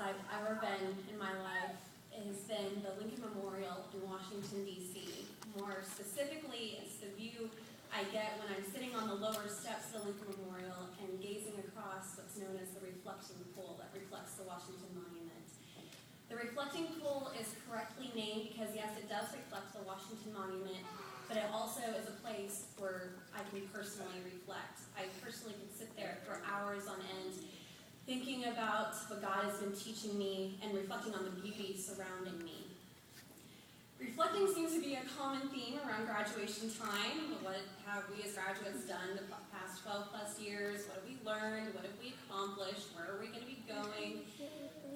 I've ever been in my life has been the Lincoln Memorial in Washington, D.C. More specifically, it's the view I get when I'm sitting on the lower steps of the Lincoln Memorial and gazing across what's known as the reflecting pool that reflects the Washington Monument. The reflecting pool is correctly named because, yes, it does reflect the Washington Monument, but it also is a place where I can personally reflect. I personally can sit there for hours on end thinking about what God has been teaching me and reflecting on the beauty surrounding me. Reflecting seems to be a common theme around graduation time. What have we as graduates done the past 12 plus years? What have we learned? What have we accomplished? Where are we going to be going?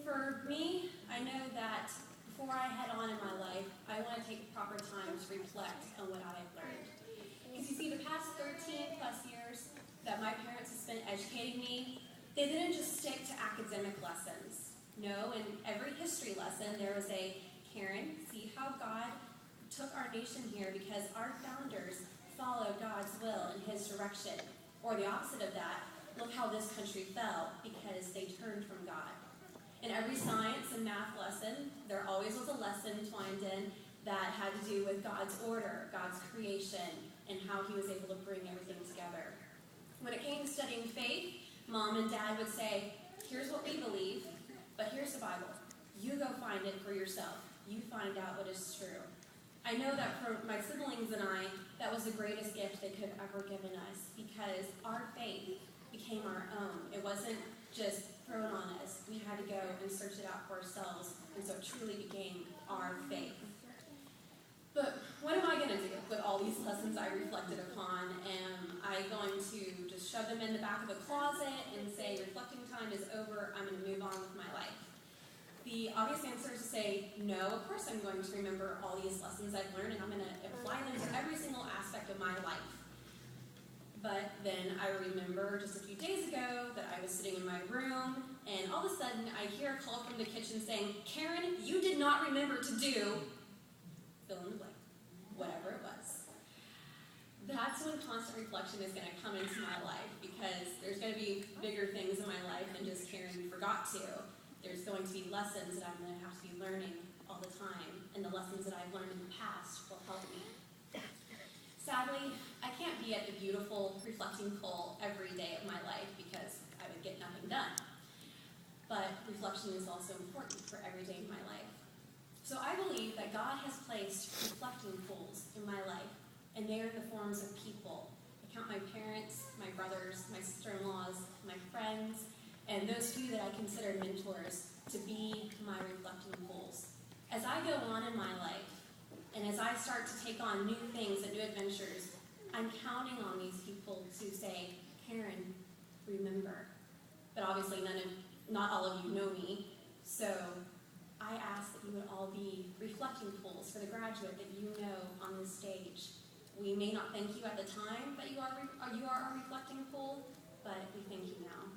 For me, I know that before I head on in my life, I want to take proper time to reflect on what I have learned. Because you see, the past 13 plus years that my parents have spent educating me, they didn't just stick to academic lessons. No, in every history lesson, there was a Karen, see how God took our nation here because our founders followed God's will and his direction. Or the opposite of that, look how this country fell because they turned from God. In every science and math lesson, there always was a lesson twined in that had to do with God's order, God's creation, and how he was able to bring everything together. When it came to studying faith, Mom and Dad would say, here's what we believe, but here's the Bible. You go find it for yourself. You find out what is true. I know that for my siblings and I, that was the greatest gift they could have ever given us because our faith became our own. It wasn't just thrown on us. We had to go and search it out for ourselves, and so it truly became our faith. But what am I going to do with all these lessons I reflected upon? Am I going to just shove them in the back of a closet and say, reflecting time is over, I'm going to move on with my life? The obvious answer is to say, no, of course I'm going to remember all these lessons I've learned, and I'm going to apply them to every single aspect of my life. But then I remember just a few days ago that I was sitting in my room, and all of a sudden I hear a call from the kitchen saying, Karen, you did not remember to do fill in the blank, whatever it was. That's when constant reflection is going to come into my life because there's going to be bigger things in my life than just Karen, you forgot to. There's going to be lessons that I'm going to have to be learning all the time, and the lessons that I've learned in the past will help me. Sadly, I can't be at the beautiful reflecting pool every day of my life because I would get nothing done. But reflection is also important for every day of my life. So I believe that God has placed reflecting pools in my life, and they are the forms of people. I count my parents, my brothers, my sister-in-laws, my friends, and those few that I consider mentors to be my reflecting pools. As I go on in my life, and as I start to take on new things and new adventures, I'm counting on these people to say, Karen, remember. But obviously not all of you know me, so I ask that you would all be reflecting pools for the graduate that you know on this stage. We may not thank you at the time that you are our reflecting pool, but we thank you now.